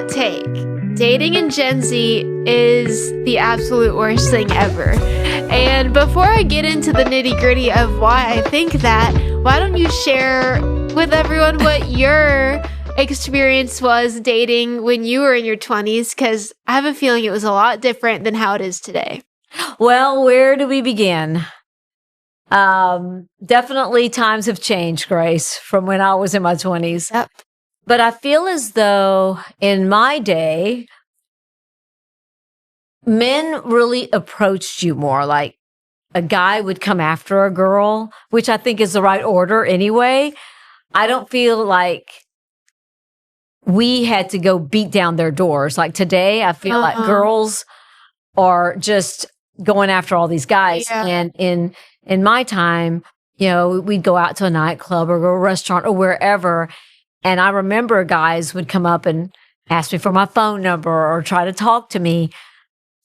hot take. Dating in Gen Z is the absolute worst thing ever. And before I get into the nitty-gritty of why I think that, why don't you share with everyone what your experience was dating when you were in your 20s? Because I have a feeling it was a lot different than how it is today. Well, where do we begin? Definitely times have changed, Grace, from when I was in my 20s. Yep. But I feel as though in my day, men really approached you more. Like a guy would come after a girl, which I think is the right order anyway. I don't feel like we had to go beat down their doors. Like today, I feel like girls are just going after all these guys. Yeah. And in my time, you know, we'd go out to a nightclub or a restaurant or wherever. And I remember guys would come up and ask me for my phone number or try to talk to me.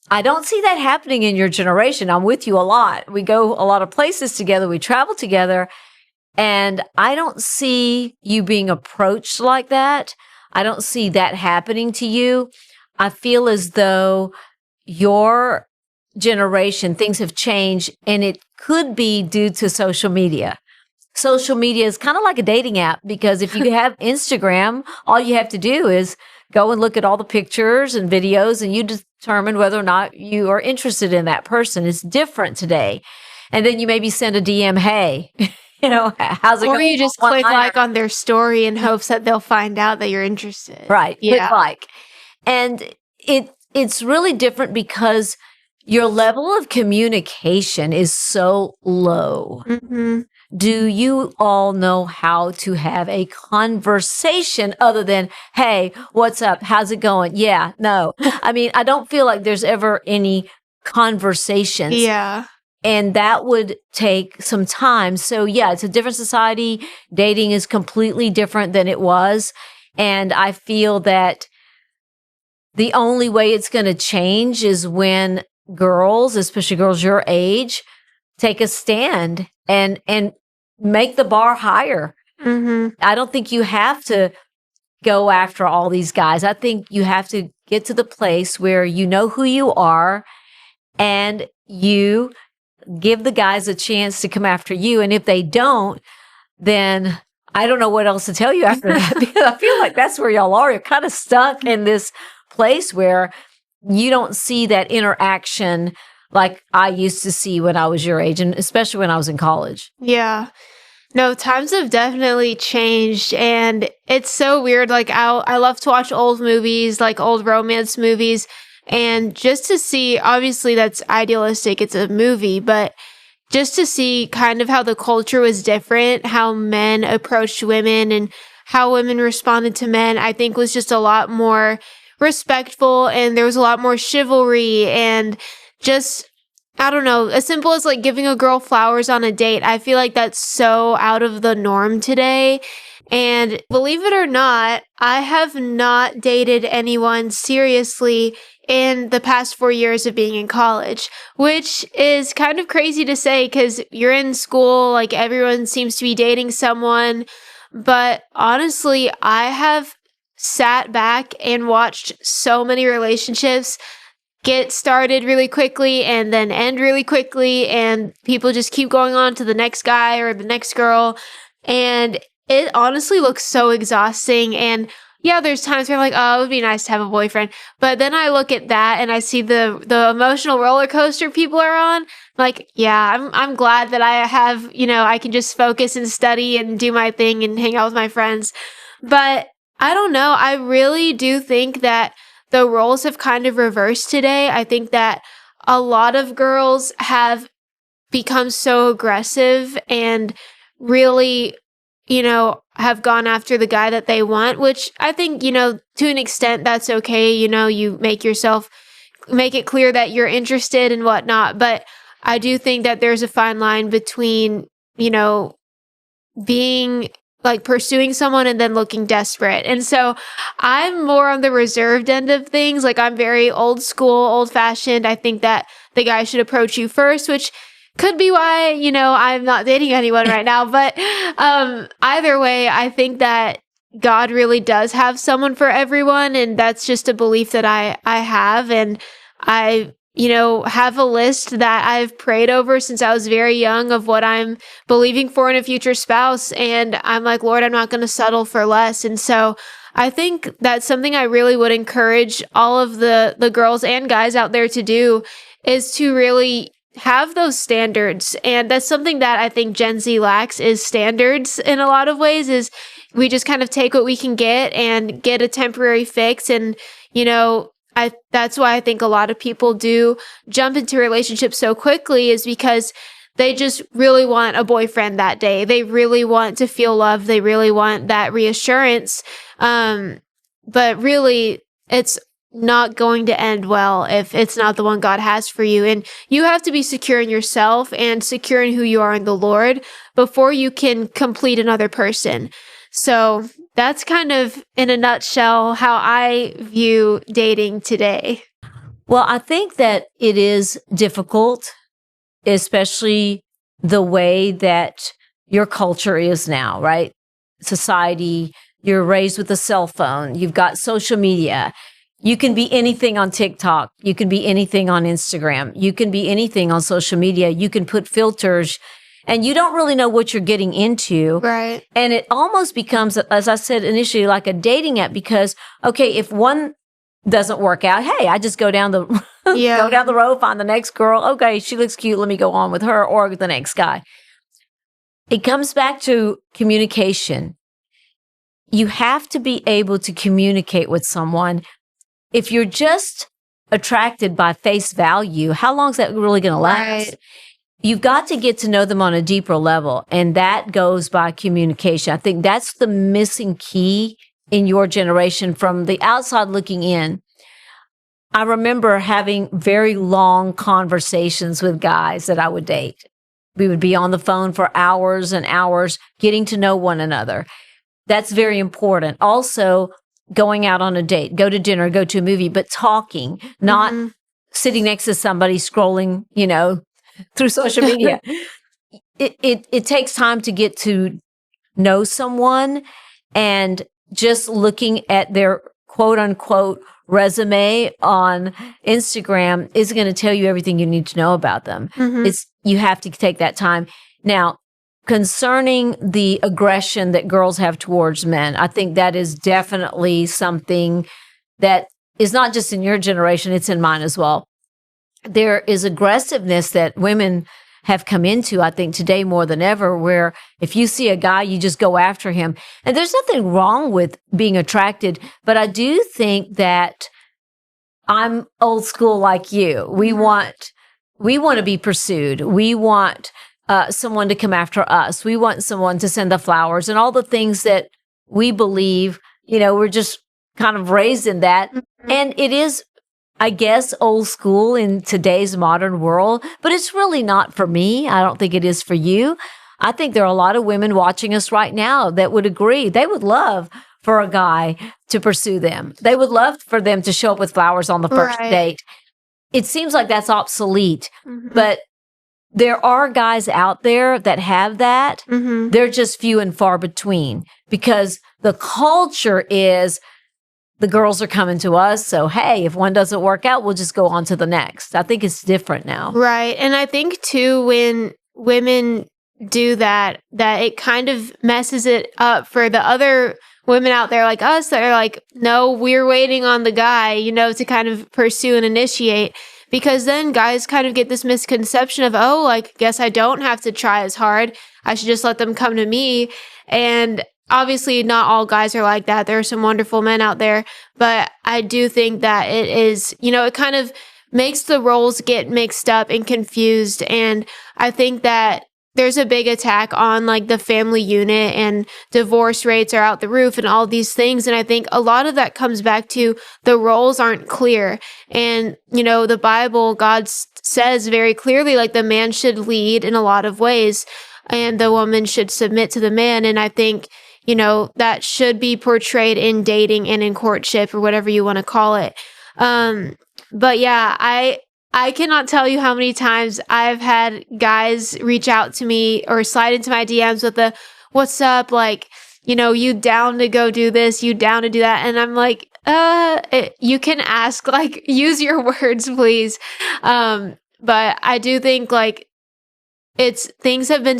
I don't see that happening in your generation. I'm with you a lot. We go a lot of places together. We travel together. And I don't see you being approached like that. I don't see that happening to you. I feel as though your generation, things have changed, and it could be due to social media. Social media is kind of like a dating app, because if you have Instagram, all you have to do is go and look at all the pictures and videos, and you determine whether or not you are interested in that person. It's different today. And then you maybe send a DM, hey, you know, how's it going? Or you just click like on their story in hopes that they'll find out that you're interested. Right. Yeah. Click like. And it's really different because your level of communication is so low. Mm-hmm. Do you all know how to have a conversation other than, hey, what's up? How's it going? Yeah, no. I mean, I don't feel like there's ever any conversations. Yeah. And that would take some time. So yeah, it's a different society. Dating is completely different than it was. And I feel that the only way it's going to change is when girls, especially girls your age, take a stand and make the bar higher. Mm-hmm. I don't think you have to go after all these guys. I think you have to get to the place where you know who you are and you give the guys a chance to come after you. And if they don't, then I don't know what else to tell you after that, because I feel like that's where y'all are. You're kind of stuck in this place where you don't see that interaction like I used to see when I was your age, and especially when I was in college. Yeah. No, times have definitely changed, and it's so weird. Like I love to watch old movies, like old romance movies, and just to see, obviously that's idealistic, it's a movie, but just to see kind of how the culture was different, how men approached women and how women responded to men, I think was just a lot more respectful, and there was a lot more chivalry, and just, I don't know, as simple as like giving a girl flowers on a date. I feel like that's so out of the norm today. And believe it or not, I have not dated anyone seriously in the past 4 years of being in college, which is kind of crazy to say because you're in school, like everyone seems to be dating someone. But honestly, I have sat back and watched so many relationships get started really quickly and then end really quickly, and people just keep going on to the next guy or the next girl, and it honestly looks so exhausting. And yeah, there's times where I'm like, oh, it would be nice to have a boyfriend, but then I look at that and I see the emotional roller coaster people are on. Like, yeah, I'm glad that I have, you know, I can just focus and study and do my thing and hang out with my friends. But I don't know, I really do think that the roles have kind of reversed today. I think that a lot of girls have become so aggressive and really, you know, have gone after the guy that they want, which I think, you know, to an extent that's okay. You know, you make it clear that you're interested and whatnot. But I do think that there's a fine line between, you know, being like pursuing someone and then looking desperate. And so I'm more on the reserved end of things. Like I'm very old school, old fashioned. I think that the guy should approach you first, which could be why, you know, I'm not dating anyone right now. But either way, I think that God really does have someone for everyone, and that's just a belief that I have, and I have a list that I've prayed over since I was very young of what I'm believing for in a future spouse, and I'm like, Lord, I'm not going to settle for less. And so I think that's something I really would encourage all of the girls and guys out there to do, is to really have those standards. And that's something that I think Gen Z lacks, is standards in a lot of ways. Is we just kind of take what we can get and get a temporary fix. And that's why I think a lot of people do jump into relationships so quickly, is because they just really want a boyfriend that day. They really want to feel loved. They really want that reassurance. But really, it's not going to end well if it's not the one God has for you. And you have to be secure in yourself and secure in who you are in the Lord before you can complete another person. So that's kind of, in a nutshell, how I view dating today. Well, I think that it is difficult, especially the way that your culture is now, right? Society, you're raised with a cell phone, you've got social media. You can be anything on TikTok. You can be anything on Instagram. You can be anything on social media. You can put filters, and you don't really know what you're getting into. Right. And it almost becomes, as I said initially, like a dating app, because, okay, if one doesn't work out, hey, I just go down the go down the road, find the next girl. Okay, she looks cute. Let me go on with her, or the next guy. It comes back to communication. You have to be able to communicate with someone. If you're just attracted by face value, how long is that really going to last? Right. You've got to get to know them on a deeper level, and that goes by communication. I think that's the missing key in your generation from the outside looking in. I remember having very long conversations with guys that I would date. We would be on the phone for hours and hours, getting to know one another. That's very important. Also, going out on a date, go to dinner, go to a movie, but talking, not sitting next to somebody scrolling, through social media. It takes time to get to know someone, and just looking at their quote unquote resume on Instagram isn't going to tell you everything you need to know about them. You have to take that time. Now, concerning the aggression that girls have towards men, I think that is definitely something that is not just in your generation, it's in mine as well. There is aggressiveness that women have come into, I think, today more than ever, where if you see a guy, you just go after him. And there's nothing wrong with being attracted, but I do think that I'm old school like you. We want to be pursued. We want someone to come after us. We want someone to send the flowers and all the things that we believe, we're just kind of raised in that. And it is, I guess, old school in today's modern world, but it's really not for me. I don't think it is for you. I think there are a lot of women watching us right now that would agree. They would love for a guy to pursue them. They would love for them to show up with flowers on the first date. It seems like that's obsolete, but there are guys out there that have that. They're just few and far between, because the culture is the girls are coming to us. So, hey, if one doesn't work out, we'll just go on to the next. I think it's different now. Right. And I think too, when women do that it kind of messes it up for the other women out there like us that are like, no, we're waiting on the guy, to kind of pursue and initiate. Because then guys kind of get this misconception of, oh, like, guess I don't have to try as hard. I should just let them come to me. And obviously not all guys are like that. There are some wonderful men out there. But I do think that it is, it kind of makes the roles get mixed up and confused. And I think that there's a big attack on like the family unit, and divorce rates are out the roof and all these things. And I think a lot of that comes back to the roles aren't clear. And, the Bible, God says very clearly, like, the man should lead in a lot of ways and the woman should submit to the man. And I think, that should be portrayed in dating and in courtship, or whatever you want to call it. But yeah, I cannot tell you how many times I've had guys reach out to me or slide into my DMs with what's up? Like, you down to go do this, you down to do that. And I'm like, you can ask, like, use your words, please. But I do think like things have been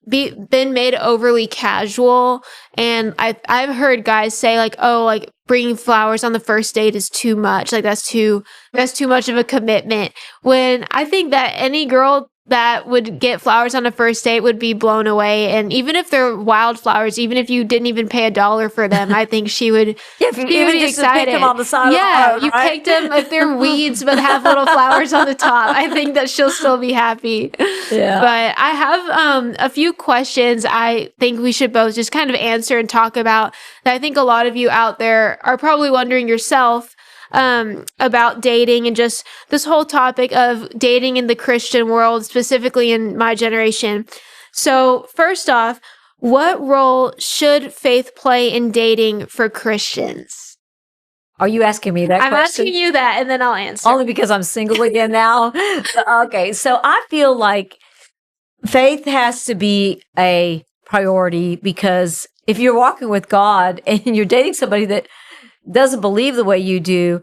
been made overly casual. And I've heard guys say like, oh, like bringing flowers on the first date is too much. Like that's too much of a commitment. When I think that any girl that would get flowers on a first date would be blown away. And even if they're wildflowers, even if you didn't even pay $1 for them, I think she would, Yeah, she would even be just to excited. pick them on the side Yeah, of the road, you right? picked them if they're weeds but have little flowers on the top. I think that she'll still be happy. Yeah. But I have a few questions I think we should both just kind of answer and talk about that I think a lot of you out there are probably wondering yourself about dating and just this whole topic of dating in the Christian world, specifically in my generation. So first off, what role should faith play in dating for Christians? Are you asking me that I'm question? asking you that, and then I'll answer. Only because I'm single again now. Okay, so I feel like faith has to be a priority, because if you're walking with God and you're dating somebody that doesn't believe the way you do,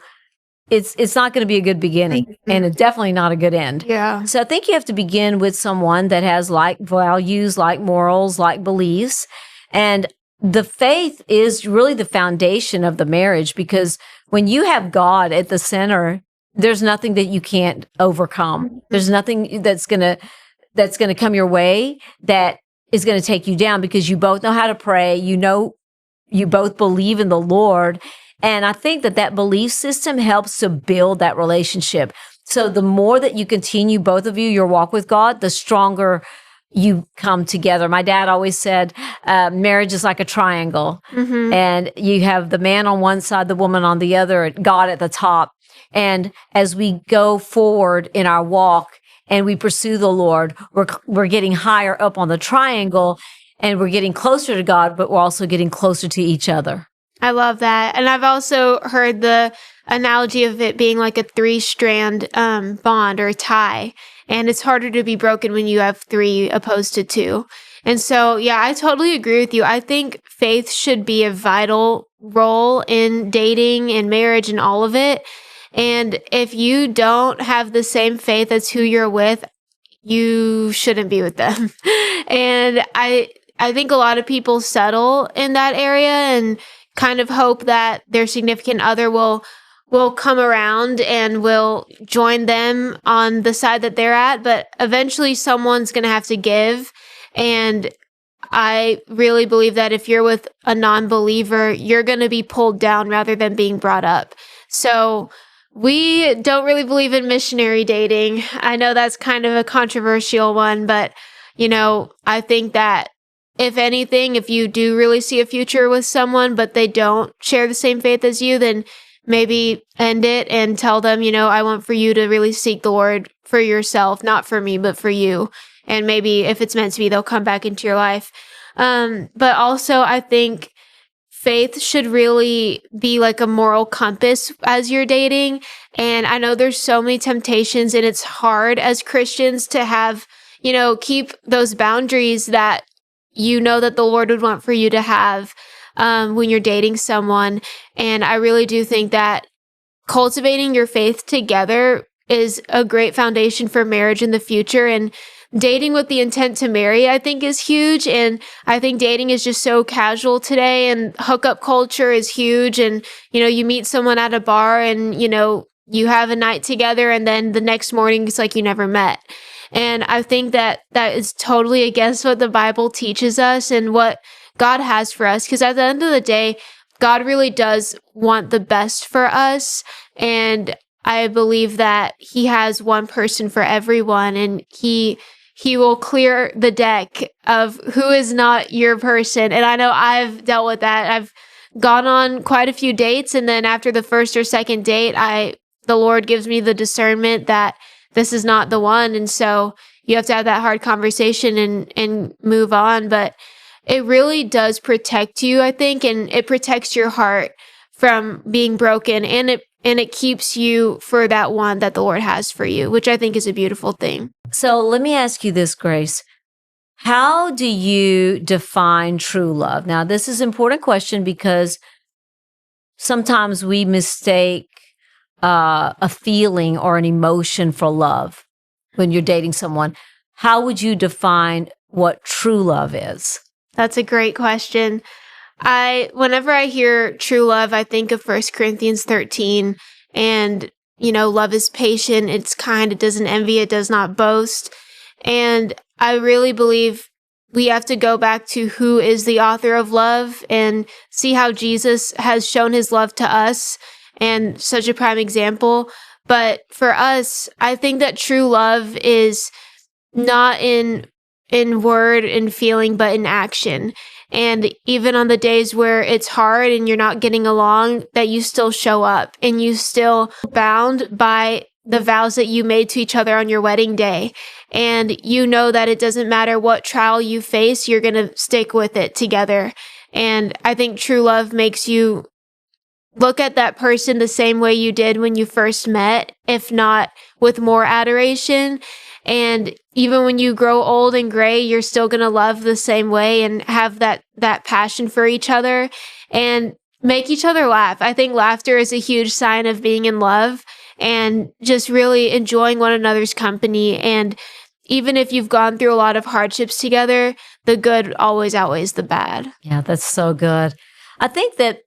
it's not going to be a good beginning, and it's definitely not a good end. Yeah. So I think you have to begin with someone that has like values, like morals, like beliefs. And the faith is really the foundation of the marriage, because when you have God at the center, there's nothing that you can't overcome. There's nothing that's going to come your way that is going to take you down, because you both know how to pray. You both believe in the Lord. And I think that belief system helps to build that relationship. So the more that you continue, both of you, your walk with God, the stronger you come together. My dad always said, marriage is like a triangle. Mm-hmm. And you have the man on one side, the woman on the other, God at the top. And as we go forward in our walk and we pursue the Lord, we're getting higher up on the triangle, and we're getting closer to God, but we're also getting closer to each other. I love that. And I've also heard the analogy of it being like a 3-strand bond or tie. And it's harder to be broken when you have 3 opposed to 2. And so, yeah, I totally agree with you. I think faith should be a vital role in dating and marriage and all of it. And if you don't have the same faith as who you're with, you shouldn't be with them. And I think a lot of people settle in that area and kind of hope that their significant other will come around and will join them on the side that they're at. But eventually someone's going to have to give. And I really believe that if you're with a non-believer, you're going to be pulled down rather than being brought up. So we don't really believe in missionary dating. I know that's kind of a controversial one, but I think that if anything, if you do really see a future with someone, but they don't share the same faith as you, then maybe end it and tell them, I want for you to really seek the Lord for yourself, not for me, but for you. And maybe if it's meant to be, they'll come back into your life. But also I think faith should really be like a moral compass as you're dating. And I know there's so many temptations, and it's hard as Christians to have, keep those boundaries that that the Lord would want for you to have when you're dating someone. And I really do think that cultivating your faith together is a great foundation for marriage in the future. And dating with the intent to marry, I think, is huge. And I think dating is just so casual today, and hookup culture is huge. And, you meet someone at a bar and, you have a night together, and then the next morning it's like you never met. And I think that is totally against what the Bible teaches us and what God has for us. Because at the end of the day, God really does want the best for us. And I believe that He has one person for everyone, and He will clear the deck of who is not your person. And I know I've dealt with that. I've gone on quite a few dates, and then after the first or second date, the Lord gives me the discernment that this is not the one. And so you have to have that hard conversation and move on. But it really does protect you, I think, and it protects your heart from being broken, and it keeps you for that one that the Lord has for you, which I think is a beautiful thing. So let me ask you this, Grace. How do you define true love? Now, this is an important question because sometimes we mistake a feeling or an emotion for love when you're dating someone. How would you define what true love is? That's a great question. Whenever I hear true love, I think of 1 Corinthians 13 and, love is patient, it's kind, it doesn't envy, it does not boast. And I really believe we have to go back to who is the author of love and see how Jesus has shown his love to us, and such a prime example. But for us, I think that true love is not in word and feeling, but in action. And even on the days where it's hard and you're not getting along, that you still show up and you still bound by the vows that you made to each other on your wedding day. And you know that it doesn't matter what trial you face, you're going to stick with it together. And I think true love makes you look at that person the same way you did when you first met, if not with more adoration. And even when you grow old and gray, you're still going to love the same way and have that passion for each other and make each other laugh. I think laughter is a huge sign of being in love and just really enjoying one another's company. And even if you've gone through a lot of hardships together, the good always outweighs the bad. Yeah, that's so good. I think that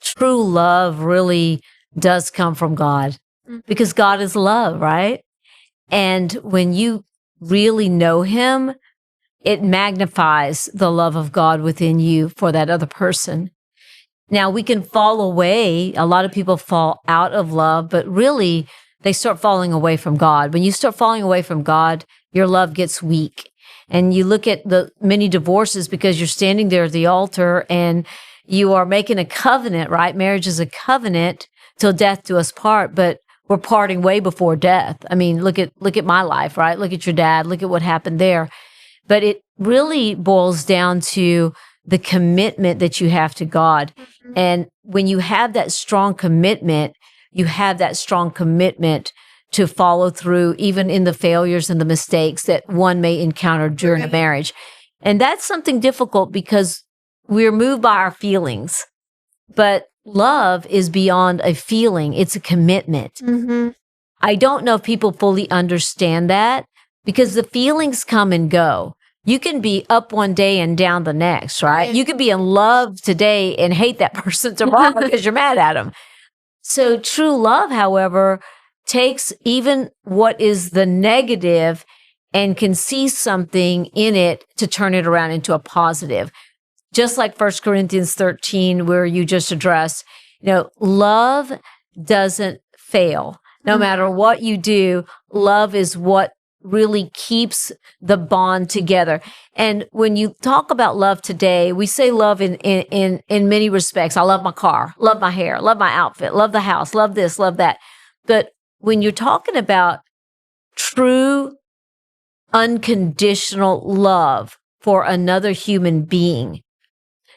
true love really does come from God because God is love, right? And when you really know him, it magnifies the love of God within you for that other person. Now, we can fall away. A lot of people fall out of love, but really they start falling away from God. When you start falling away from God, your love gets weak. And you look at the many divorces because you're standing there at the altar and you are making a covenant, right? Marriage is a covenant till death do us part, but we're parting way before death. I mean, look at my life, right? Look at your dad. Look at what happened there. But it really boils down to the commitment that you have to God. Mm-hmm. And when you have that strong commitment, you have that strong commitment to follow through, even in the failures and the mistakes that one may encounter during a marriage. And that's something difficult because we're moved by our feelings. But love is beyond a feeling. It's a commitment. Mm-hmm. I don't know if people fully understand that because the feelings come and go. You can be up one day and down the next, right? You could be in love today and hate that person tomorrow because you're mad at them. So true love, however, takes even what is the negative and can see something in it to turn it around into a positive. Just like 1 Corinthians 13, where you just addressed, love doesn't fail. No matter what you do, love is what really keeps the bond together. And when you talk about love today, we say love in many respects. I love my car, love my hair, love my outfit, love the house, love this, love that. But when you're talking about true, unconditional love for another human being,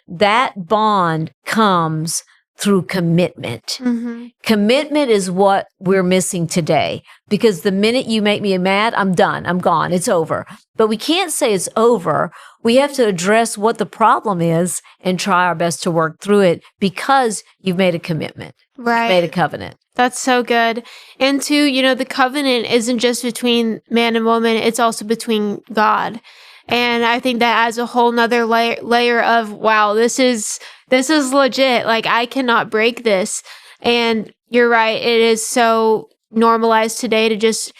that bond comes through commitment. Mm-hmm. Commitment is what we're missing today because the minute you make me mad, I'm done. I'm gone. It's over. But we can't say it's over. We have to address what the problem is and try our best to work through it because you've made a commitment. Right. You've made a covenant. That's so good. And two, the covenant isn't just between man and woman. It's also between God. And I think that adds a whole nother layer of, wow, this is legit. Like, I cannot break this. And you're right. It is so normalized today to just,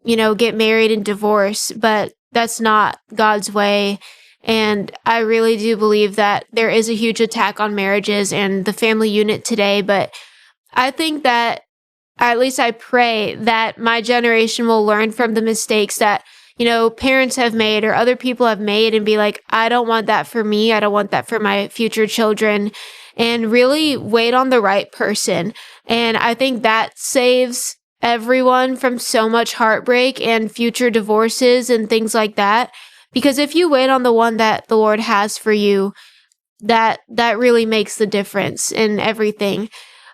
get married and divorce, but that's not God's way. And I really do believe that there is a huge attack on marriages and the family unit today. But I think that, at least I pray that my generation will learn from the mistakes that parents have made or other people have made and be like, I don't want that for me. I don't want that for my future children, and really wait on the right person. And I think that saves everyone from so much heartbreak and future divorces and things like that. Because if you wait on the one that the Lord has for you, that really makes the difference in everything.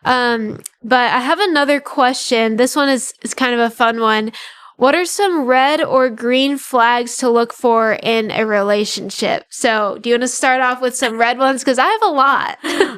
But I have another question. This one is kind of a fun one. what are some red or green flags to look for in a relationship? So, do you want to start off with some red ones? Because I have a lot.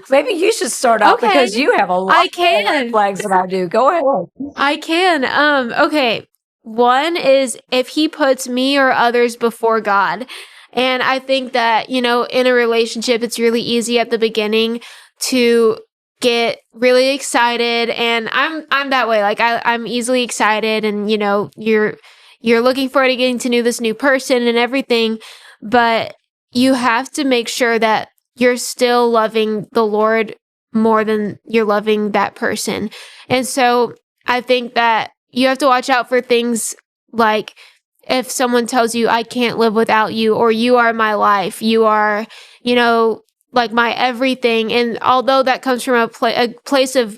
Maybe you should start off because you have a lot I more can. red flags than I do. Go ahead. I can. Okay. One is if he puts me or others before God. And I think that, in a relationship, it's really easy at the beginning to get really excited. And I'm that way. Like I'm easily excited and, you're looking forward to getting to know this new person and everything. But you have to make sure that you're still loving the Lord more than you're loving that person. And so I think that you have to watch out for things like if someone tells you, I can't live without you, or you are my life, you are, like my everything. And although that comes from a place of,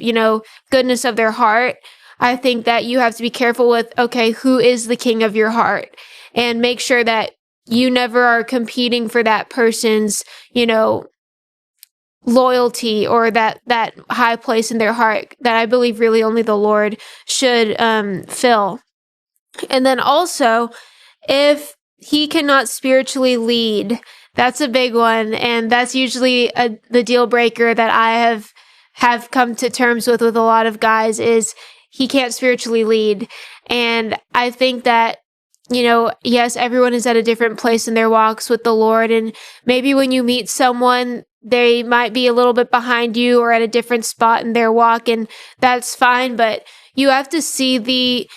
goodness of their heart, I think that you have to be careful with, okay, who is the king of your heart? And make sure that you never are competing for that person's, loyalty or that high place in their heart that I believe really only the Lord should fill. And then also, if he cannot spiritually lead, that's a big one, and that's usually the deal breaker that I have come to terms with a lot of guys is he can't spiritually lead. And I think that yes, everyone is at a different place in their walks with the Lord, and maybe when you meet someone, they might be a little bit behind you or at a different spot in their walk, and that's fine, but you have to see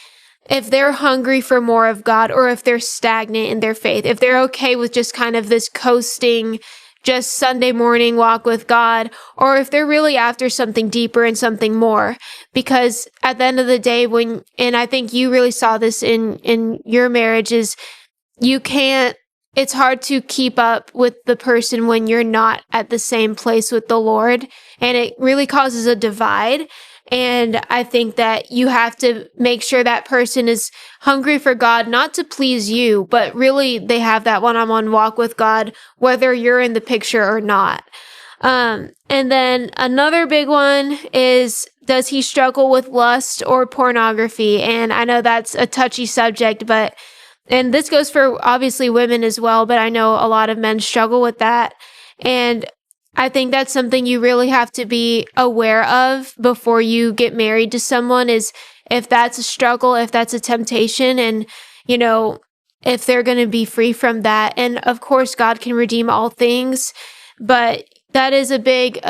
if they're hungry for more of God or if they're stagnant in their faith, if they're okay with just kind of this coasting, just Sunday morning walk with God, or if they're really after something deeper and something more. Because at the end of the day, and I think you really saw this in your marriage, is it's hard to keep up with the person when you're not at the same place with the Lord, and it really causes a divide. And I think that you have to make sure that person is hungry for God, not to please you, but really they have that one-on-one walk with God, whether you're in the picture or not. And then another big one is, does he struggle with lust or pornography? And I know that's a touchy subject, and this goes for obviously women as well, but I know a lot of men struggle with that. And I think that's something you really have to be aware of before you get married to someone, is if that's a struggle, if that's a temptation, and, if they're going to be free from that. And of course, God can redeem all things, but that is a big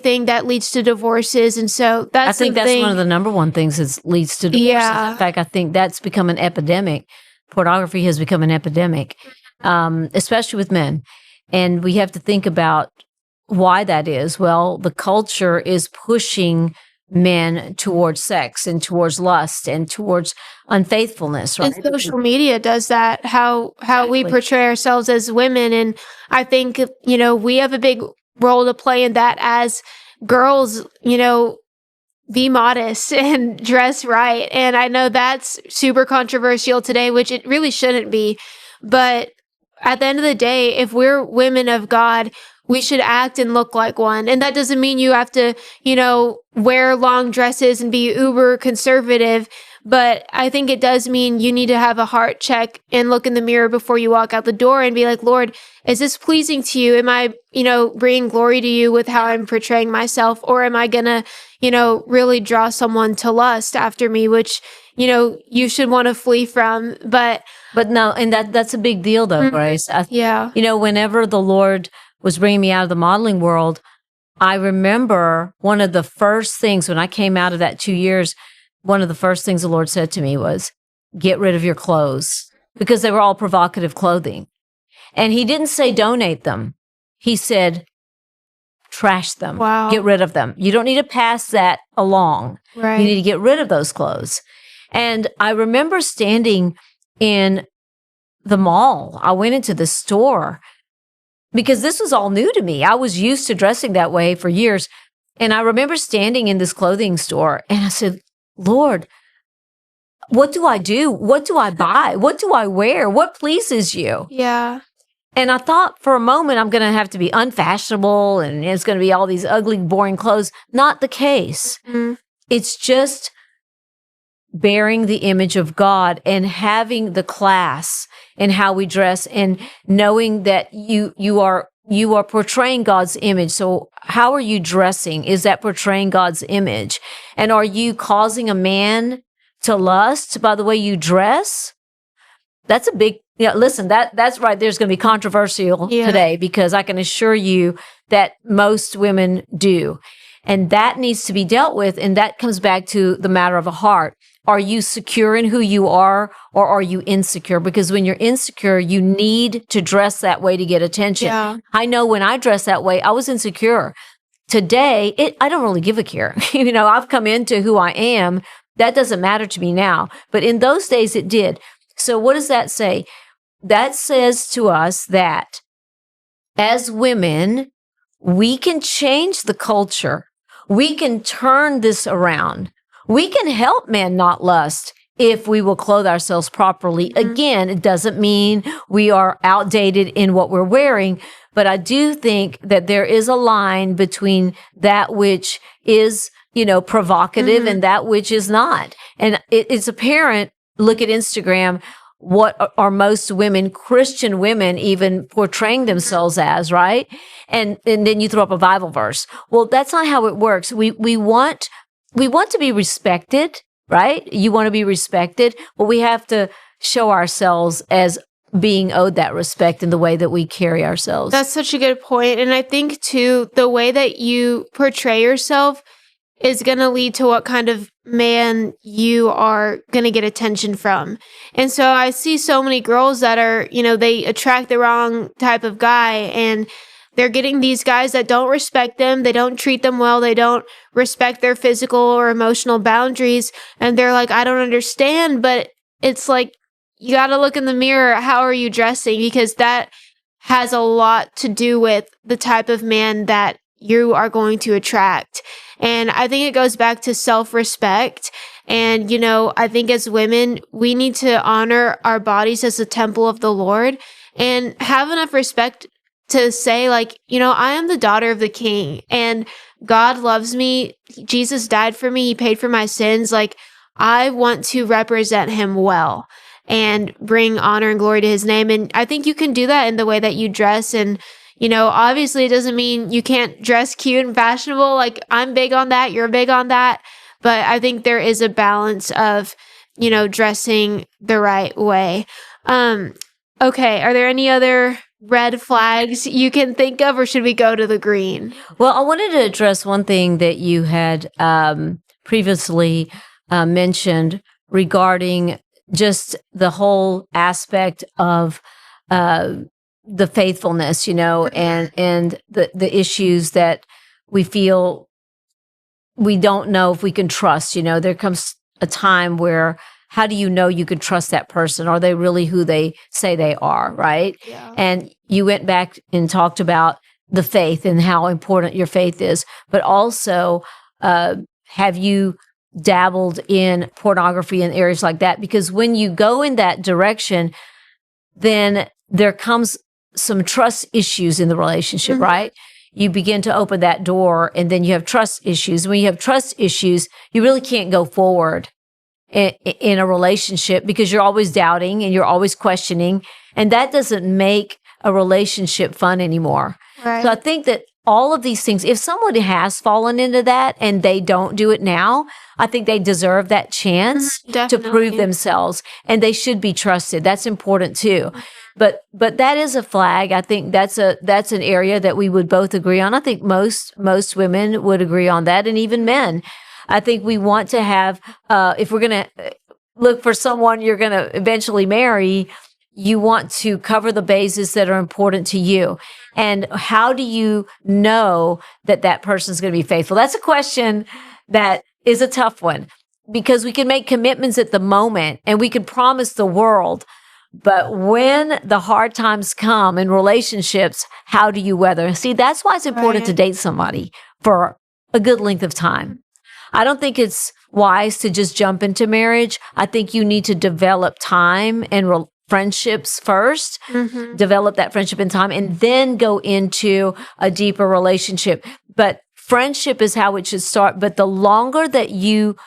thing that leads to divorces. And so that's one of the number one things that leads to divorces. Yeah. In fact, I think that's become an epidemic. Pornography has become an epidemic, especially with men. And we have to think about why that is. Well, the culture is pushing men towards sex and towards lust and towards unfaithfulness, right? And social media does that, how we Exactly. portray ourselves as women. And I think, we have a big role to play in that as girls, be modest and dress right. And I know that's super controversial today, which it really shouldn't be. But at the end of the day, if we're women of God, we should act and look like one. And that doesn't mean you have to, wear long dresses and be uber conservative. But I think it does mean you need to have a heart check and look in the mirror before you walk out the door and be like, Lord, is this pleasing to you? Am I, bringing glory to you with how I'm portraying myself? Or am I going to, really draw someone to lust after me, which, you should want to flee from. But no, and that's a big deal though, Grace. Yeah. Whenever the Lord was bringing me out of the modeling world, I remember one of the first things when I came out of that 2 years, one of the first things the Lord said to me was, get rid of your clothes, because they were all provocative clothing. And he didn't say donate them. He said, trash them. Wow. Get rid of them. You don't need to pass that along. Right. You need to get rid of those clothes. And I remember standing in the mall. I went into the store because this was all new to me. I was used to dressing that way for years. And I remember standing in this clothing store and I said, Lord, what do I do? What do I buy? What do I wear? What pleases you? Yeah. And I thought for a moment, I'm going to have to be unfashionable and it's going to be all these ugly, boring clothes. Not the case. Mm-hmm. It's just bearing the image of God and having the class in how we dress and knowing that you are portraying God's image. So how are you dressing? Is that portraying God's image? And are you causing a man to lust by the way you dress? That's a big, listen, that's right. There's going to be controversial today, because I can assure you that most women do. And that needs to be dealt with. And that comes back to the matter of a heart. Are you secure in who you are, or are you insecure? Because when you're insecure, you need to dress that way to get attention. Yeah. I know when I dress that way, I was insecure. Today, I don't really give a care. I've come into who I am. That doesn't matter to me now. But in those days, it did. So what does that say? That says to us that as women, we can change the culture. We can turn this around. We can help men not lust if we will clothe ourselves properly. Mm-hmm. Again, it doesn't mean we are outdated in what we're wearing, but I do think that there is a line between that which is, provocative mm-hmm. and that which is not. And it's apparent, look at Instagram, what are most women, Christian women, even portraying themselves as, right? And then you throw up a Bible verse. Well, that's not how it works. We want to be respected, right? You want to be respected, but we have to show ourselves as being owed that respect in the way that we carry ourselves. That's such a good point. And I think too, the way that you portray yourself is going to lead to what kind of man you are going to get attention from. And so I see so many girls that are, they attract the wrong type of guy, and they're getting these guys that don't respect them. They don't treat them well. They don't respect their physical or emotional boundaries. And they're like, I don't understand. But it's like, you got to look in the mirror. How are you dressing? Because that has a lot to do with the type of man that you are going to attract. And I think it goes back to self-respect. And, I think as women, we need to honor our bodies as a temple of the Lord and have enough respect to say, like, I am the daughter of the King, and God loves me. Jesus died for me. He paid for my sins. Like, I want to represent him well and bring honor and glory to his name. And I think you can do that in the way that you dress. And, obviously it doesn't mean you can't dress cute and fashionable. Like, I'm big on that. You're big on that. But I think there is a balance of, dressing the right way. Okay. Are there any other red flags you can think of, or should we go to the green? Well, I wanted to address one thing that you had previously mentioned regarding just the whole aspect of the faithfulness, and the issues that we feel we don't know if we can trust. There comes a time where, how do you know you can trust that person? Are they really who they say they are, right? Yeah. And you went back and talked about the faith and how important your faith is, but also have you dabbled in pornography and areas like that? Because when you go in that direction, then there comes some trust issues in the relationship, mm-hmm. right? You begin to open that door, and then you have trust issues. When you have trust issues, you really can't go forward in a relationship, because you're always doubting and you're always questioning, and that doesn't make a relationship fun anymore. Right. So I think that all of these things, if someone has fallen into that and they don't do it now, I think they deserve that chance to prove themselves, and they should be trusted. That's important too. But that is a flag. I think that's an area that we would both agree on. I think most women would agree on that, and even men. I think we want to have, if we're going to look for someone you're going to eventually marry, you want to cover the bases that are important to you. And how do you know that that person is going to be faithful? That's a question that is a tough one, because we can make commitments at the moment and we can promise the world. But when the hard times come in relationships, how do you weather? See, that's why it's important to date somebody for a good length of time. I don't think it's wise to just jump into marriage. I think you need to develop time and friendships first, mm-hmm. develop that friendship in time, and then go into a deeper relationship. But friendship is how it should start. But the longer that you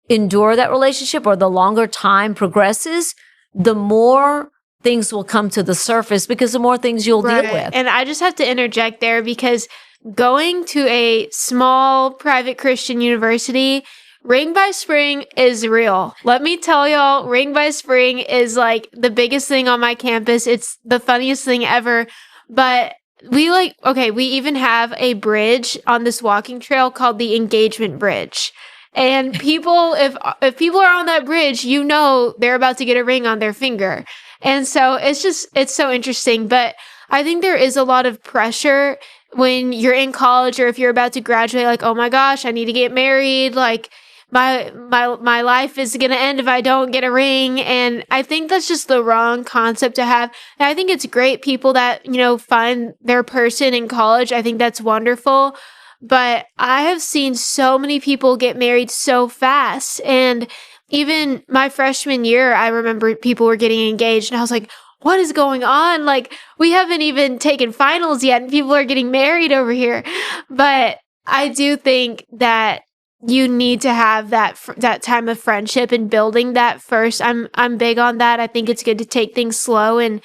endure that relationship or the longer time progresses, the more things will come to the surface because the more things you'll deal with. And I just have to interject there because going to a small private Christian university, Ring by Spring is real. Let me tell y'all, Ring by Spring is like the biggest thing on my campus. It's the funniest thing ever. But we even have a bridge on this walking trail called the Engagement Bridge. And people, if people are on that bridge, you know they're about to get a ring on their finger. And so it's so interesting. But I think there is a lot of pressure when you're in college or if you're about to graduate, like, oh my gosh, I need to get married. Like my life is going to end if I don't get a ring. And I think that's just the wrong concept to have. And I think it's great people that, find their person in college. I think that's wonderful. But I have seen so many people get married so fast. And even my freshman year, I remember people were getting engaged and I was like, what is going on? Like, we haven't even taken finals yet and people are getting married over here. But I do think that you need to have that time of friendship and building that first. I'm big on that. I think it's good to take things slow. And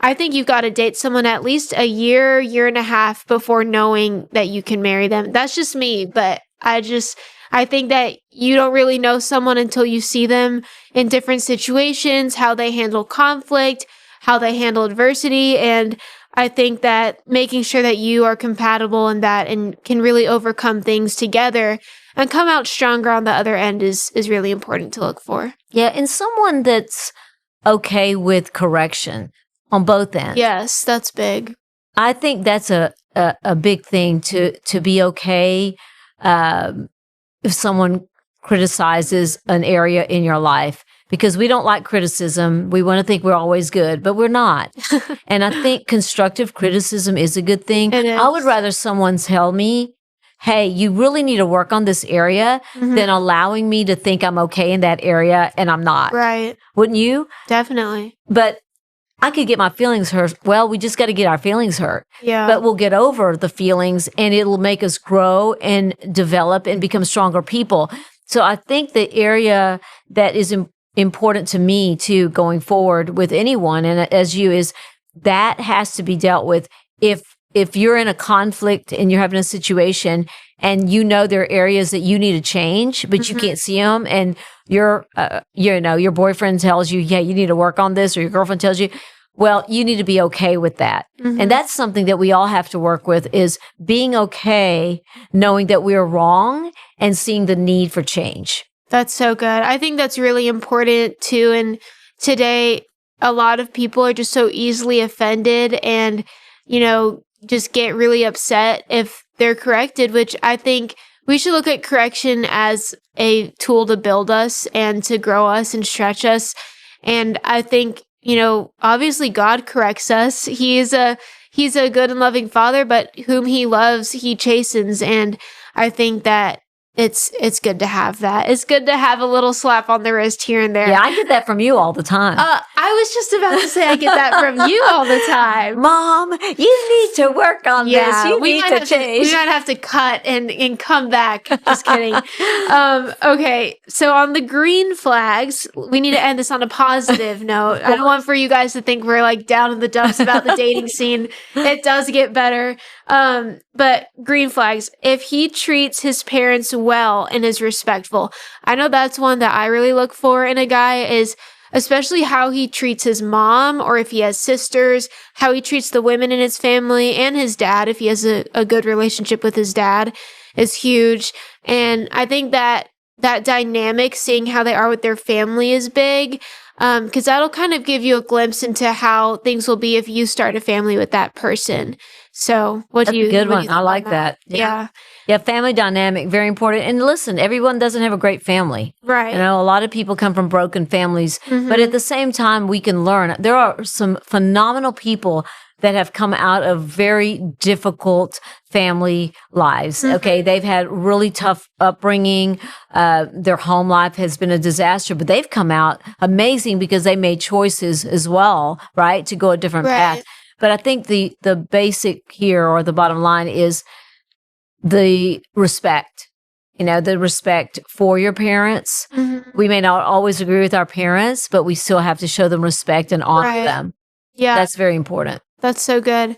I think you've got to date someone at least a year and a half before knowing that you can marry them. That's just me. But I think that you don't really know someone until you see them in different situations, how they handle conflict, how they handle adversity. And I think that making sure that you are compatible in that and can really overcome things together and come out stronger on the other end is really important to look for. Yeah. And someone that's okay with correction on both ends. Yes, that's big. I think that's a big thing to be okay. If someone criticizes an area in your life, because we don't like criticism. We want to think we're always good, but we're not. And I think constructive criticism is a good thing. I would rather someone tell me, hey, you really need to work on this area than allowing me to think I'm okay in that area and I'm not. Right. Wouldn't you? Definitely. But I could get my feelings hurt. Well, we just got to get our feelings hurt. Yeah. But we'll get over the feelings and it'll make us grow and develop and become stronger people. So I think the area that is important to me too, going forward with anyone and as you is that has to be dealt with. If you're in a conflict and you're having a situation and there are areas that you need to change, but you can't see them and your boyfriend tells you, yeah, you need to work on this, or your girlfriend tells you, well, you need to be okay with that. And that's something that we all have to work with is being okay, knowing that we're wrong and seeing the need for change. That's so good. I think that's really important too. And today, a lot of people are just so easily offended and, just get really upset if they're corrected, which I think we should look at correction as a tool to build us and to grow us and stretch us. And I think, obviously God corrects us. He's a good and loving father, but whom he loves, he chastens. And I think that it's good to have that. It's good to have a little slap on the wrist here and there. Yeah, I get that from you all the time. I was just about to say I get that from you all the time. Mom, you need to work on this. You need to change. We might have to cut and come back. Just kidding. Okay, so on the green flags, we need to end this on a positive note. I don't want for you guys to think we're like down in the dumps about the dating scene. It does get better. But green flags, if he treats his parents well and is respectful. I know that's one that I really look for in a guy is especially how he treats his mom or if he has sisters, how he treats the women in his family and his dad, if he has a good relationship with his dad is huge. And I think that dynamic, seeing how they are with their family is big. Because that'll kind of give you a glimpse into how things will be if you start a family with that person. So That's a good one. I like that. Yeah. Yeah, family dynamic, very important. And listen, everyone doesn't have a great family. Right. A lot of people come from broken families, but at the same time, we can learn. There are some phenomenal people that have come out of very difficult family lives. Okay. They've had really tough upbringing. Their home life has been a disaster, but they've come out amazing because they made choices as well, right? To go a different path. But I think the basic here or the bottom line is the respect. The respect for your parents, We may not always agree with our parents, but we still have to show them respect and honor Right. them. Yeah, That's very important. that's so good.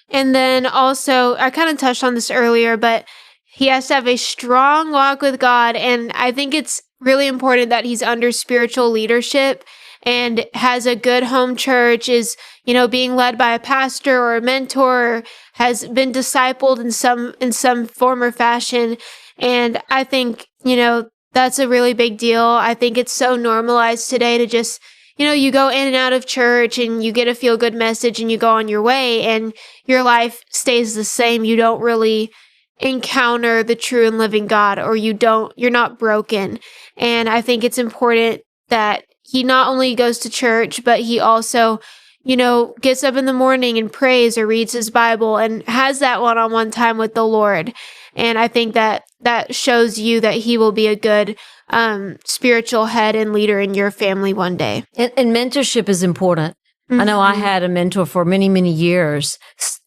And then also, I kind of touched on this earlier, but he has to have a strong walk with God. And I think it's really important that he's under spiritual leadership and has a good home church, is, being led by a pastor or a mentor, or has been discipled in some form or fashion. And I think, that's a really big deal. I think it's so normalized today to just, you go in and out of church and you get a feel good message and you go on your way and your life stays the same. You don't really encounter the true and living God, or you're not broken. And I think it's important that he not only goes to church, but he also, gets up in the morning and prays or reads his Bible and has that one-on-one time with the Lord. And I think that shows you that he will be a good spiritual head and leader in your family one day. And mentorship is important. I know I had a mentor for many, many years,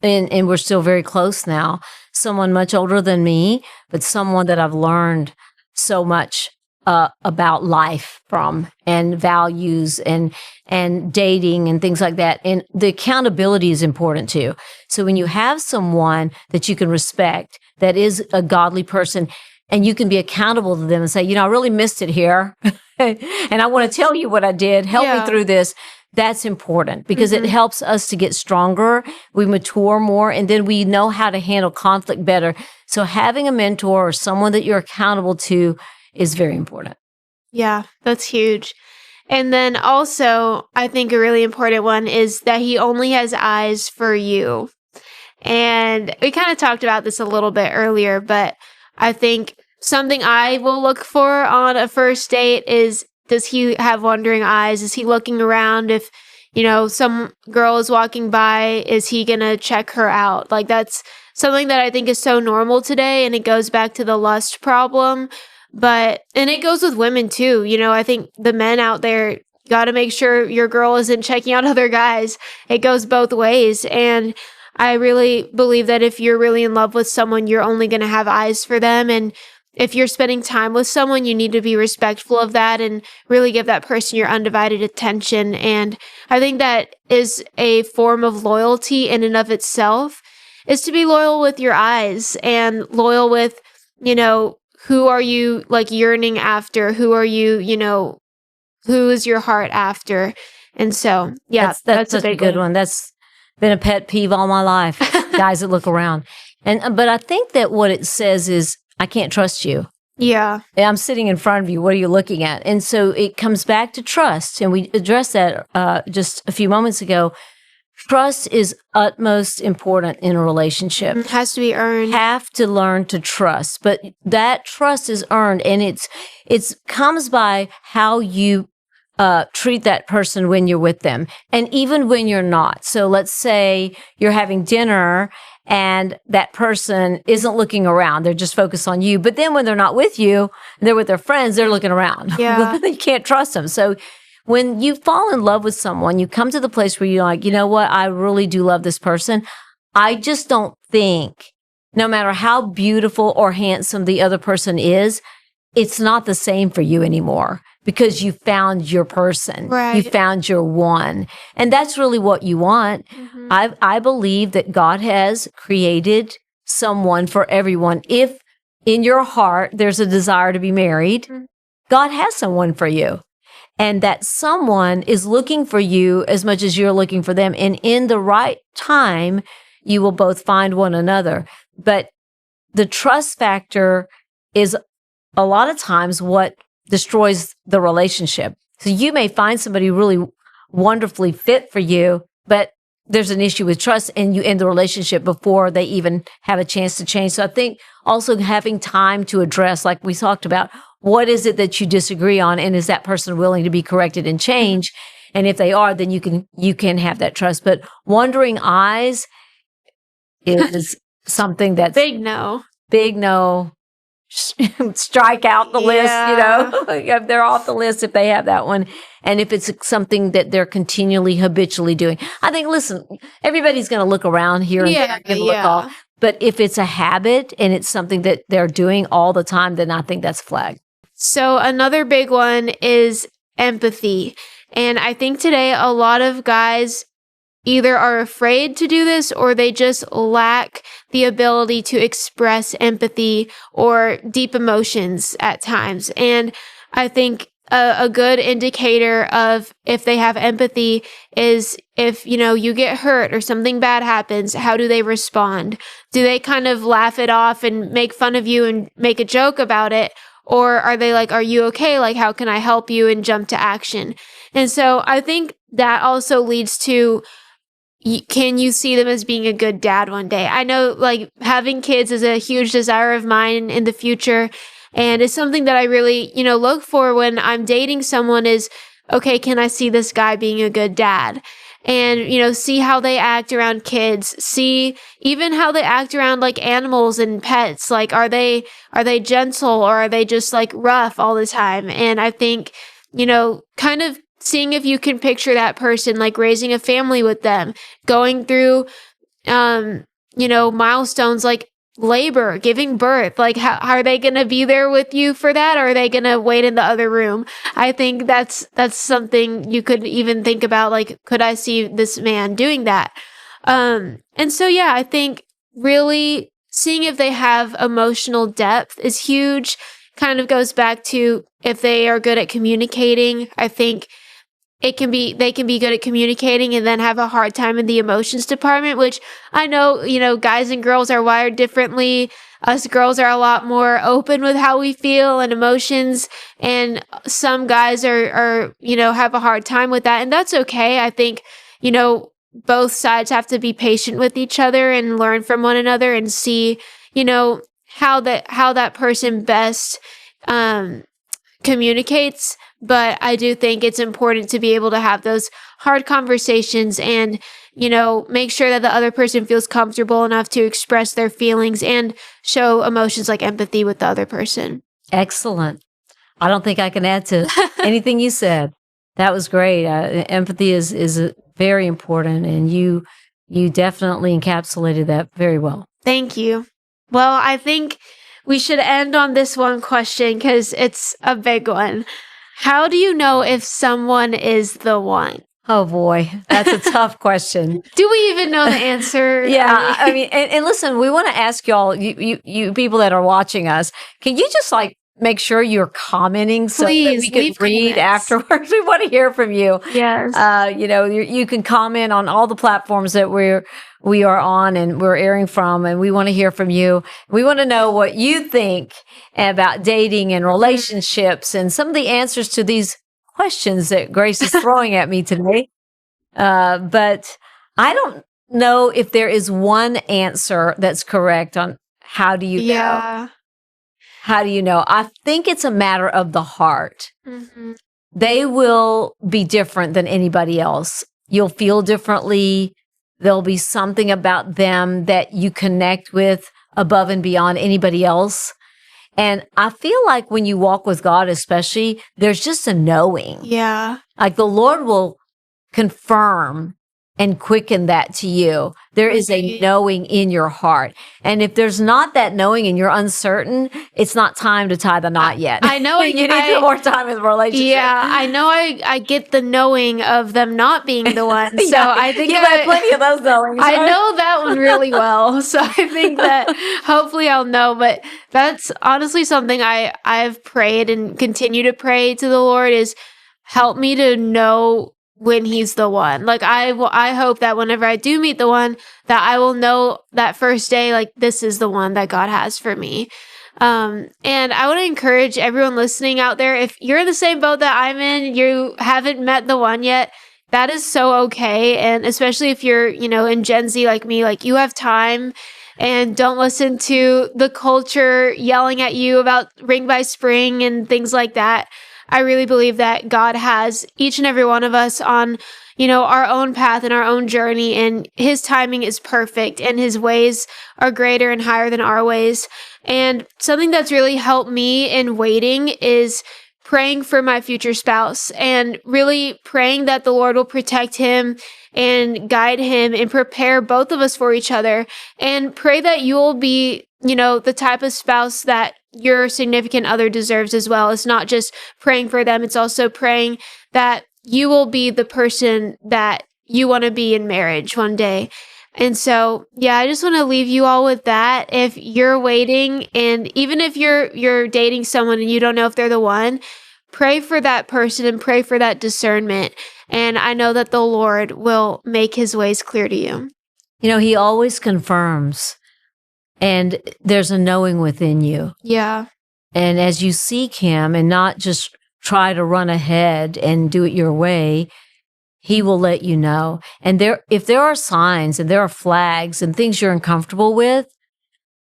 and we're still very close now. Someone much older than me, but someone that I've learned so much about life from, and values and dating and things like that. And the accountability is important too. So when you have someone that you can respect, that is a godly person, and you can be accountable to them and say, I really missed it here. And I want to tell you what I did. Help me through this. That's important because it helps us to get stronger. We mature more, and then we know how to handle conflict better. So having a mentor or someone that you're accountable to is very important. Yeah, that's huge. And then also, I think a really important one is that he only has eyes for you. And we kind of talked about this a little bit earlier, but I think something I will look for on a first date is, does he have wandering eyes? Is he looking around? If, some girl is walking by, is he going to check her out? Like, that's something that I think is so normal today. And it goes back to the lust problem. And it goes with women too. I think the men out there, got to make sure your girl isn't checking out other guys. It goes both ways. And I really believe that if you're really in love with someone, you're only going to have eyes for them. And if you're spending time with someone, you need to be respectful of that and really give that person your undivided attention. And I think that is a form of loyalty in and of itself, is to be loyal with your eyes and loyal with, who are you like yearning after? Who are you, who is your heart after? And so, yeah, that's such a good one. That's been a pet peeve all my life. Guys that look around. But I think that what it says is, I can't trust you. Yeah. I'm sitting in front of you. What are you looking at? And so it comes back to trust. And we addressed that just a few moments ago. Trust is utmost important in a relationship. It has to be earned. Have to learn to trust, but that trust is earned, and it comes by how you treat that person when you're with them, and even when you're not. So let's say you're having dinner and that person isn't looking around. They're just focused on you. But then when they're not with you, they're with their friends, they're looking around. Yeah. You can't trust them. So when you fall in love with someone, you come to the place where you're like, you know what? I really do love this person. I just don't think, no matter how beautiful or handsome the other person is, it's not the same for you anymore because you found your person. Right. You found your one. And that's really what you want. Mm-hmm. I believe that God has created someone for everyone. If in your heart there's a desire to be married, mm-hmm. God has someone for you. And that someone is looking for you as much as you're looking for them. And in the right time, you will both find one another. But the trust factor is a lot of times what destroys the relationship. So you may find somebody really wonderfully fit for you, but there's an issue with trust and you end the relationship before they even have a chance to change. So I think also having time to address, like we talked about, what is it that you disagree on? And is that person willing to be corrected and change? And if they are, then you can have that trust. But wandering eyes is something that's big no. Big no. Strike out the list, they're off the list if they have that one. And if it's something that they're continually habitually doing. I think, listen, everybody's going to look around here and there and look off. But if it's a habit and it's something that they're doing all the time, then I think that's a flag. So another big one is empathy. And I think today a lot of guys either are afraid to do this or they just lack the ability to express empathy or deep emotions at times. And I think a good indicator of if they have empathy is if, you get hurt or something bad happens, how do they respond? Do they kind of laugh it off and make fun of you and make a joke about it? Or are they like, are you okay? Like, how can I help you, and jump to action? And so I think that also leads to, can you see them as being a good dad one day? I know like having kids is a huge desire of mine in the future. And it's something that I really, look for when I'm dating someone is, okay, can I see this guy being a good dad? And, see how they act around kids, see even how they act around like animals and pets. Like, are they gentle, or are they just like rough all the time? And I think, kind of seeing if you can picture that person, like raising a family with them, going through, milestones like labor, giving birth. Like, how are they going to be there with you for that? Or are they going to wait in the other room? I think that's something you could even think about. Like, could I see this man doing that? And so, yeah, I think really seeing if they have emotional depth is huge. Kind of goes back to if they are good at communicating. I think they can be good at communicating and then have a hard time in the emotions department, which I know, guys and girls are wired differently. Us girls are a lot more open with how we feel and emotions. And some guys are, have a hard time with that. And that's okay. I think, both sides have to be patient with each other and learn from one another and see, how that person best, communicates. But I do think it's important to be able to have those hard conversations and, make sure that the other person feels comfortable enough to express their feelings and show emotions like empathy with the other person. Excellent. I don't think I can add to anything you said. That was great. Empathy is very important, and you definitely encapsulated that very well. Thank you. Well, I think we should end on this one question because it's a big one. How do you know if someone is the one? Oh boy, that's a tough question. Do we even know the answer? Yeah, I mean, and listen, we want to ask y'all, you people that are watching us, can you just like make sure you're commenting so Please, that we can read comments afterwards? We want to hear from you. Yes. You can comment on all the platforms that we are on and we're airing from, and we want to hear from you. We want to know what you think about dating and relationships and some of the answers to these questions that Grace is throwing at me today. But I don't know if there is one answer that's correct on how do you know. How do you know? I think it's a matter of the heart. Mm-hmm. They will be different than anybody else. You'll feel differently. There'll be something about them that you connect with above and beyond anybody else. And I feel like when you walk with God, especially, there's just a knowing. Yeah. Like the Lord will confirm and quicken that to you. There is a knowing in your heart. And if there's not that knowing and you're uncertain, it's not time to tie the knot yet. I know. You need more time in the relationship. Yeah, I know. I get the knowing of them not being the one. So Yeah, I think you've had plenty of those knowings. I right? know that one really well. So I think that hopefully I'll know. But that's honestly something I've prayed and continue to pray to the Lord is help me to know when he's the one. Like I hope that whenever I do meet the one, that I will know that first day, like this is the one that God has for me. And I want to encourage everyone listening out there, if you're in the same boat that I'm in, you haven't met the one yet, that is so okay. And especially if you're, in Gen Z like me, like you have time and don't listen to the culture yelling at you about ring by spring and things like that. I really believe that God has each and every one of us on, our own path and our own journey, and his timing is perfect and his ways are greater and higher than our ways. And something that's really helped me in waiting is praying for my future spouse and really praying that the Lord will protect him and guide him and prepare both of us for each other, and pray that you'll be, the type of spouse that your significant other deserves as well. It's not just praying for them, it's also praying that you will be the person that you want to be in marriage one day. And so, yeah, I just want to leave you all with that. If you're waiting, and even if you're dating someone and you don't know if they're the one, pray for that person and pray for that discernment. And I know that the Lord will make his ways clear to you. He always confirms, and there's a knowing within you. Yeah. And as you seek him and not just try to run ahead and do it your way, he will let you know. And if there are signs and there are flags and things you're uncomfortable with,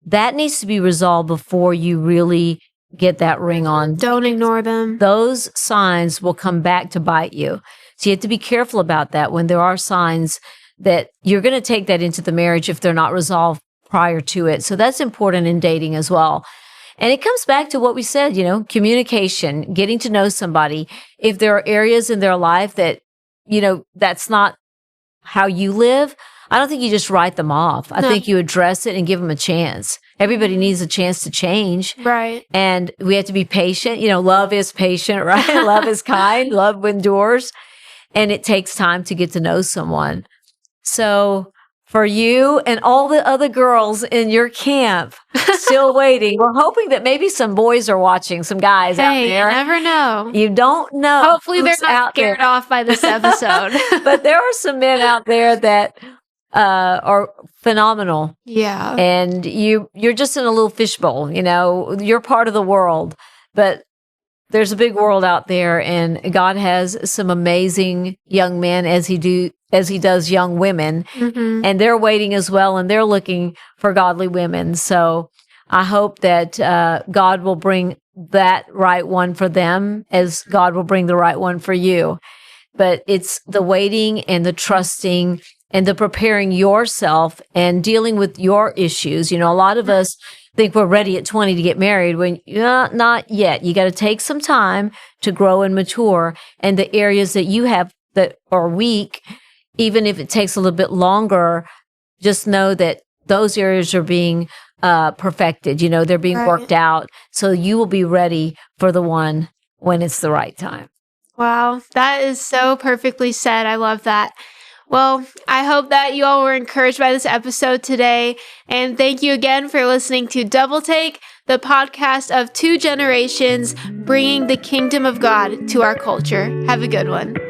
that needs to be resolved before you really get that ring on. Don't ignore them. Those signs will come back to bite you. So you have to be careful about that when there are signs that you're going to take that into the marriage if they're not resolved prior to it. So that's important in dating as well. And it comes back to what we said, communication, getting to know somebody. If there are areas in their life that, that's not how you live, I don't think you just write them off. I think you address it and give them a chance. Everybody needs a chance to change. Right. And we have to be patient. Love is patient, right? Love is kind. Love endures. And it takes time to get to know someone. So for you and all the other girls in your camp still waiting, we're hoping that maybe some boys are watching, some guys out there. You never know. You don't know. Hopefully they're not scared off by this episode. But there are some men out there that are phenomenal. Yeah. And you're just in a little fishbowl, you're part of the world, but there's a big world out there, and God has some amazing young men as he does young women, and they're waiting as well, and they're looking for godly women. So I hope that God will bring that right one for them as God will bring the right one for you. But it's the waiting and the trusting and the preparing yourself and dealing with your issues. A lot of us think we're ready at 20 to get married when not yet. You got to take some time to grow and mature. And the areas that you have that are weak, even if it takes a little bit longer, just know that those areas are being perfected. They're being worked out. So you will be ready for the one when it's the right time. Wow, that is so perfectly said. I love that. Well, I hope that you all were encouraged by this episode today. And thank you again for listening to Double Take, the podcast of two generations bringing the kingdom of God to our culture. Have a good one.